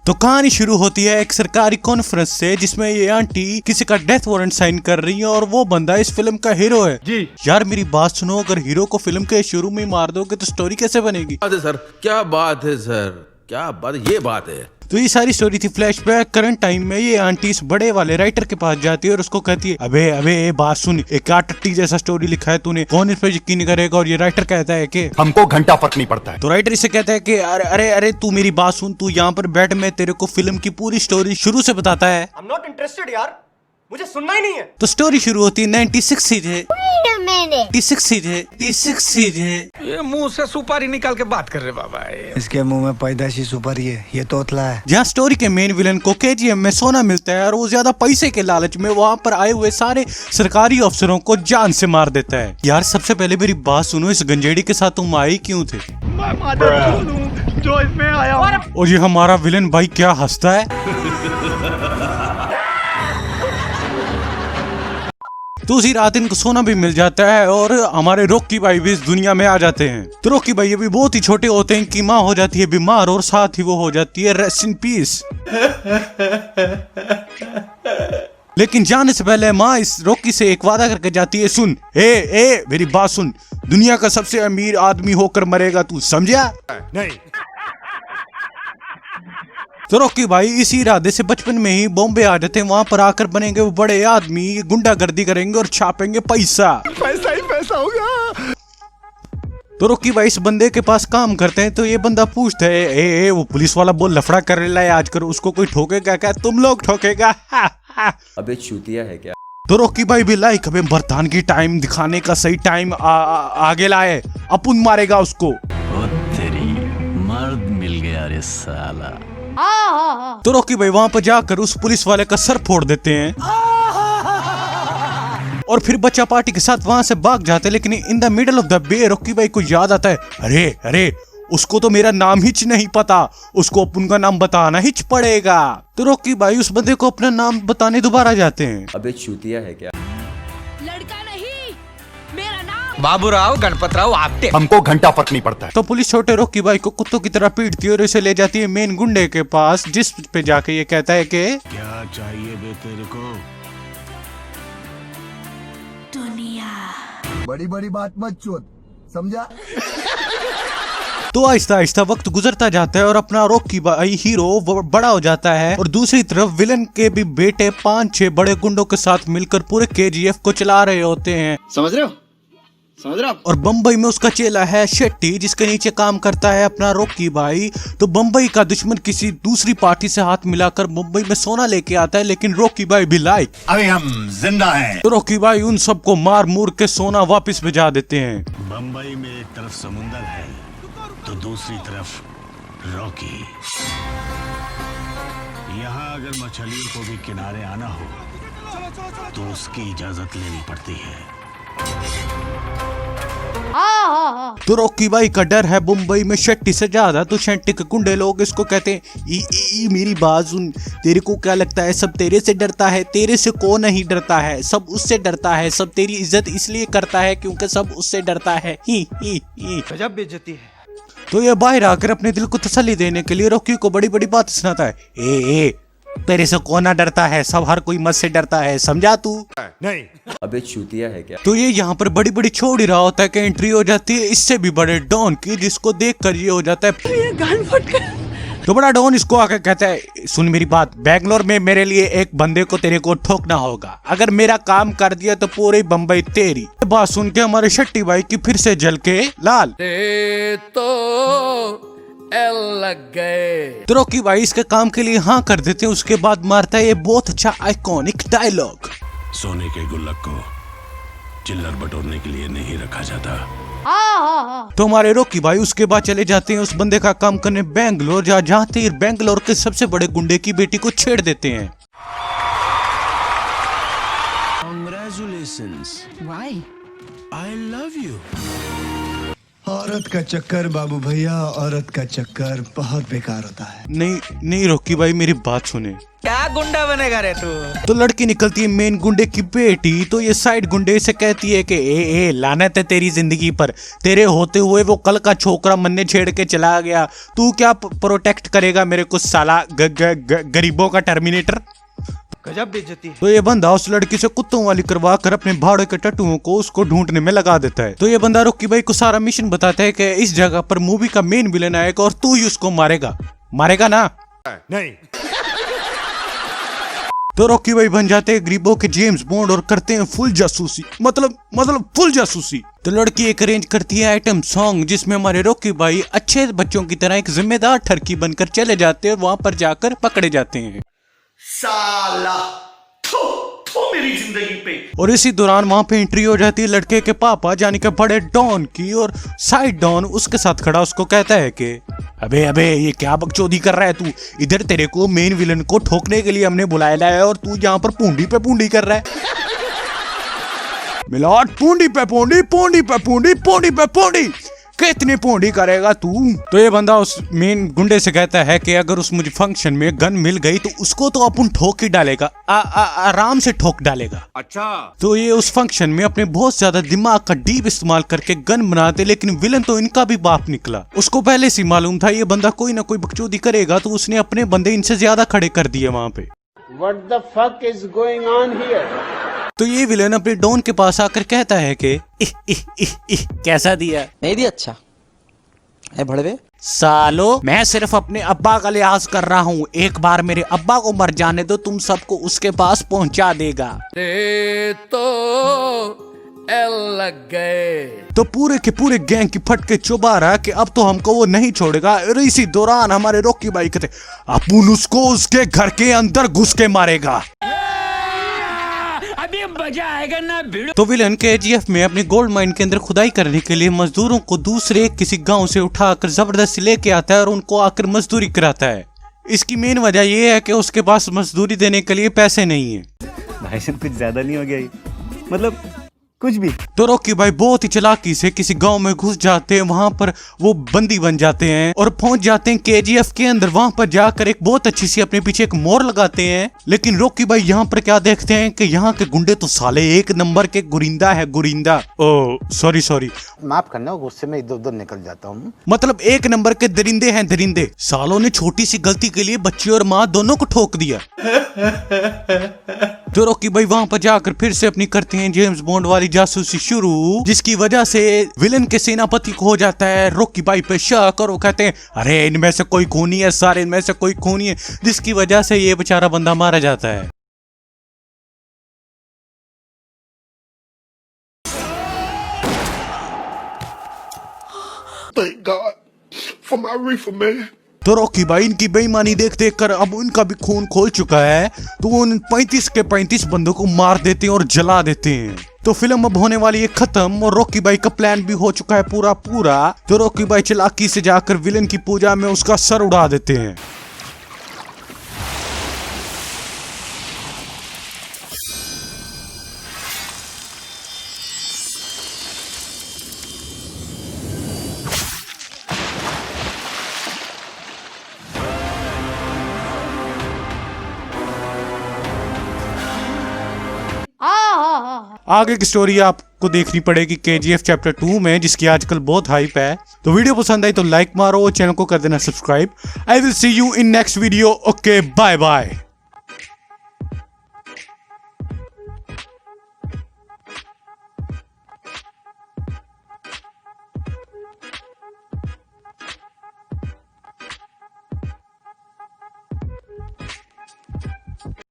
तो कहानी शुरू होती है एक सरकारी कॉन्फ्रेंस से, जिसमें ये आंटी किसी का डेथ वारंट साइन कर रही है और वो बंदा इस फिल्म का हीरो है जी। यार मेरी बात सुनो, अगर हीरो को फिल्म के शुरू में मार दोगे तो स्टोरी कैसे बनेगी? सर क्या बात है सर, क्या बात, ये बात है। तो ये सारी स्टोरी थी फ्लैशबैक करंट टाइम में। ये आंटी इस बड़े वाले राइटर के पास जाती है और उसको कहती है, अबे अबे ये बात सुन, एक क्या टट्टी जैसा स्टोरी लिखा है तूने, कौन इस पे यकीन करेगा? और ये राइटर कहता है कि हमको घंटा फर्क नहीं पड़ता है। तो राइटर इसे कहता है कि अरे अरे अरे तू मेरी बात सुन, तू यहाँ पर बैठ, मैं तेरे को फिल्म की पूरी स्टोरी शुरू से बताता है। I'm not interested यार, मुझे सुनना ही नहीं है। तो स्टोरी शुरू होती है 96 सीधे 96 सीधे। ये मुंह से सुपारी निकाल के बात कर रहे बाबा। इसके मुंह में पैदाशी सुपारी है, ये तोतला है। जहाँ स्टोरी के मेन विलन को KGM में सोना मिलता है और वो ज्यादा पैसे के लालच में वहाँ पर आए हुए सारे सरकारी अफसरों को जान से मार देता है। यार सबसे पहले मेरी बात सुनो, इस गंजेड़ी के साथ तुम आई क्यों थे? मैं जो इसमें आया हूँ। और ये हमारा विलन भाई क्या हंसता है। तो उसी रात इनको सोना भी मिल जाता है और हमारे रॉकी भाई भी इस दुनिया में आ जाते हैं। तो रॉकी भाई अभी बहुत ही छोटे होते हैं कि माँ हो जाती है बीमार और साथ ही वो हो जाती है रेस्ट इन पीस। लेकिन जाने से पहले माँ इस रॉकी से एक वादा करके जाती है, सुन ए मेरी बात सुन, दुनिया का सबसे अमीर आदमी होकर मरेगा तू, समझा? नहीं। तो रॉकी भाई इसी इरादे से बचपन में ही बॉम्बे आ जाते हैं। वहाँ पर आकर बनेंगे वो बड़े आदमी, गुंडागर्दी करेंगे और छापेंगे पैसा। पैसा ही पैसा होगा। तो रॉकी भाई इस बंदे के पास काम करते हैं। तो ये बंदा पूछता है, ए वो पुलिस वाला बोल लफड़ा कर रहा है आजकल, उसको कोई ठोकेगा क्या? तुम लोग ठोकेगा। अबे चूतिया है क्या? तो रॉकी भाई भी लाइक हमें बर्तान की टाइम दिखाने का सही टाइम आगे लाए, अपुन मारेगा उसको। तेरी मर्द मिल गया रे साला। तो रॉकी भाई वहाँ पर जाकर उस पुलिस वाले का सर फोड़ देते हैं और फिर बच्चा पार्टी के साथ वहाँ से भाग जाते हैं। लेकिन in the middle of the way Rocky भाई को याद आता है, अरे अरे उसको तो मेरा नाम हिच नहीं पता, उसको अपन का नाम बताना हिच पड़ेगा। तो रॉकी भाई उस बंदे को अपना नाम बताने दोबारा जाते हैं। अबे चूतिया है क्या? लड़का नहीं, मेरा नाम बाबूराव गणपतराव आपटे। हमको घंटा फर्क नहीं पड़ता है। तो पुलिस छोटे रॉकी भाई को कुत्तों की तरह पीटती है और इसे ले जाती है मेन गुंडे के पास, जिस पे जाके ये कहता है कि क्या चाहिए बे तेरे को? दुनिया। बड़ी बड़ी बात मत चोद, समझा? तो आहिस्ता आहिस्ता वक्त गुजरता जाता है और अपना रॉकी भाई हीरो बड़ा हो जाता है और दूसरी तरफ विलन के भी बेटे 5-6 बड़े गुंडों के साथ मिलकर पूरे KGF को चला रहे होते हैं। समझ रहे हो? समझ रहे हो? और बम्बई में उसका चेला है शेट्टी, जिसके नीचे काम करता है अपना रॉकी भाई। तो बम्बई का दुश्मन किसी दूसरी पार्टी से हाथ मिलाकर मुंबई में सोना लेके आता है, लेकिन रॉकी भाई भी लाइक अभी हम जिंदा हैं। तो रॉकी भाई उन सबको मार मूर के सोना वापस भिजा देते हैं। बम्बई में एक तरफ समुंदर है तो दूसरी तरफ रॉकी। यहाँ अगर मछलियों को भी किनारे आना हो तो उसकी इजाजत लेनी पड़ती है। तो रॉकी भाई का डर है मुंबई में शेट्टी से ज्यादा। तो शेट्टी के गुंडे लोग इसको कहते हैं, ई मेरी बात सुन, तेरे को क्या लगता है सब तेरे से डरता है? तेरे से कौन नहीं डरता है, सब उससे डरता है। सब तेरी इज्जत इसलिए करता है क्योंकि सब उससे डरता है। ही गजब बेइज्जती है। तो ये बाहर आकर अपने दिल को तसल्ली देने के लिए रॉकी को बड़ी बड़ी बात सुनाता है, ए तेरे से कौन ना डरता है, सब हर कोई मत से डरता है, समझा तू? नहीं। अबे चूतिया है क्या? तो ये यहाँ पर बड़ी बड़ी छोड़ ही रहा होता है कि एंट्री हो जाती है इससे भी बड़े डॉन की, जिसको देखकर ये हो जाता है ये गान फट गया। तो बड़ा डॉन इसको आकर कहता है, सुन मेरी बात, बेंगलोर में मेरे लिए एक बंदे को तेरे को ठोकना होगा, अगर मेरा काम कर दिया तो पूरी बम्बई तेरी। बात सुन के हमारे शेट्टी भाई की फिर से जल के लाल लग गए। तो रॉकी भाई इसके काम के लिए हाँ कर देते हैं। उसके बाद मारता है ये बहुत अच्छा आइकॉनिक डायलॉग, सोने के गुल्लक को चिल्लर बटोरने के लिए नहीं रखा जाता। तो हमारे रॉकी भाई उसके बाद चले जाते हैं उस बंदे का काम करने बेंगलोर, जहाँ जाते ही बेंगलोर के सबसे बड़े गुंडे की बेटी को छेड़ देते हैं। Congratulations. Why? I love you. औरत का चक्कर बाबू भैया, औरत का चक्कर बहुत बेकार होता है। नहीं रॉकी भाई मेरी बात सुने। क्या गुंडा बनेगा रे तू? तो लड़की निकलती है मेन गुंडे की बेटी, तो ये साइड गुंडे से कहती है कि ए लानत है तेरी जिंदगी पर, तेरे होते हुए वो कल का छोकरा मन्ने छेड़ के चला गया, तू क्या प्रोटेक्ट करेगा मेरे को साला गरीबों का टर्मिनेटर। गजब बेइज्जती है। तो ये बंदा उस लड़की से कुत्तों वाली करवा कर अपने भाड़े के टट्टुओं को उसको ढूंढने में लगा देता है। तो ये बंदा रॉकी भाई को सारा मिशन बताता है कि इस जगह पर मूवी का मेन विलेन आएगा और तू ही उसको मारेगा ना? नहीं। तो रॉकी भाई बन जाते हैं गरीबों के जेम्स बॉन्ड और करते हैं फुल जासूसी, मतलब फुल जासूसी। तो लड़की एक अरेंज करती है आइटम सॉन्ग जिसमें हमारे रॉकी भाई अच्छे बच्चों की तरह एक जिम्मेदार ठरकी बनकर चले जाते हैं और वहां पर जाकर पकड़े जाते हैं। साला मेरी जिंदगी पे। और इसी दौरान वहां पे एंट्री हो जाती है लड़के के पापा यानी कि बड़े डॉन की, और साइड डॉन उसके साथ खड़ा उसको कहता है कि अबे ये क्या बकचोदी कर रहा है तू, इधर तेरे को मेन विलन को ठोकने के लिए हमने बुलाया है और तू यहाँ पर पूंडी पे पूंडी कर रहा है। मिलाट पूंडी पे पूंडी, पूंडी पे पूंडी, पूंडी पे पूंडी, कितनी पूंडी करेगा तू। तो ये बंदा उस मेन गुंडे से कहता है कि अगर उस मुझे फंक्शन में गन मिल गई तो उसको तो अपन ठोक ही डालेगा, आराम से ठोक डालेगा। अच्छा। तो ये उस फंक्शन में अपने बहुत ज्यादा दिमाग का डीप इस्तेमाल करके गन बनाते, लेकिन विलन तो इनका भी बाप निकला। उसको पहले से मालूम था ये बंदा कोई ना कोई बकचोदी करेगा, तो उसने अपने बंदे इनसे ज्यादा खड़े कर दिए वहां पे। What the fuck is going on here? तो ये विलन अपने डॉन के पास आकर कहता है कि कैसा दिया? नहीं दिया। अच्छा है भड़वे सालो, मैं सिर्फ अपने अब्बा का लिहाज कर रहा हूँ, एक बार मेरे अब्बा को मर जाने दो, तुम सबको उसके पास पहुँचा देगा। लग गए। तो पूरे के पूरे गैंग की फटके चुबा रहा कि अब तो हमको वो नहीं छोड़ेगा। और इसी दौरान हमारे रॉकी भाई कहते अपन उसको उसके घर के अंदर घुस के मारेगा। अभी मजा आएगा ना भिड़ो। तो विलन KGF में अपनी गोल्ड माइन के अंदर खुदाई करने के लिए मजदूरों को दूसरे किसी गांव से उठाकर जबरदस्ती लेके आता है और उनको आकर मजदूरी कराता है। इसकी मेन वजह यह है कि उसके पास मजदूरी देने के लिए पैसे नहीं है। भाई साहब कुछ ज्यादा नहीं हो गया, मतलब कुछ भी। तो रॉकी भाई बहुत ही चालाकी से किसी गांव में घुस जाते हैं, वहां पर वो बंदी बन जाते हैं और पहुंच जाते हैं KGF के अंदर। वहां पर जाकर एक बहुत अच्छी सी अपने पीछे एक मोर लगाते हैं, लेकिन रॉकी भाई यहाँ पर क्या देखते हैं कि यहाँ के गुंडे तो साले एक नंबर के गुरिंदा है, गुरिंदा। ओ सॉरी माफ करना, गुस्से में इधर उधर निकल जाता हूँ। मतलब एक नंबर के दरिंदे हैं, दरिंदे। सालों ने छोटी सी गलती के लिए बच्चे और माँ दोनों को ठोक दिया। तो रॉकी भाई वहां पर जाकर फिर से अपनी करते हैं जेम्स बॉन्ड वाली जासूसी शुरू, जिसकी वजह से विलन के सेनापति को हो जाता है रॉकी भाई पे शक और वो कहते हैं अरे इनमें से कोई खूनी है, सारे इनमें से कोई खूनी है, जिसकी वजह से ये बेचारा बंदा मारा जाता है। Thank God for my reefer, man. तो रॉकी भाई इनकी बेईमानी देख देख कर अब उनका भी खून खोल चुका है, तो वो उन 35 के 35 बंदों को मार देते हैं और जला देते हैं। तो फिल्म अब होने वाली है खत्म और रॉकी भाई का प्लान भी हो चुका है पूरा। तो रॉकी भाई चालाकी से जाकर विलन की पूजा में उसका सर उड़ा देते हैं। आगे की स्टोरी आपको देखनी पड़ेगी KGF चैप्टर 2 में, जिसकी आजकल बहुत हाइप है। तो वीडियो पसंद आई तो लाइक मारो, चैनल को कर देना subscribe. I will see you in next video. Okay bye bye.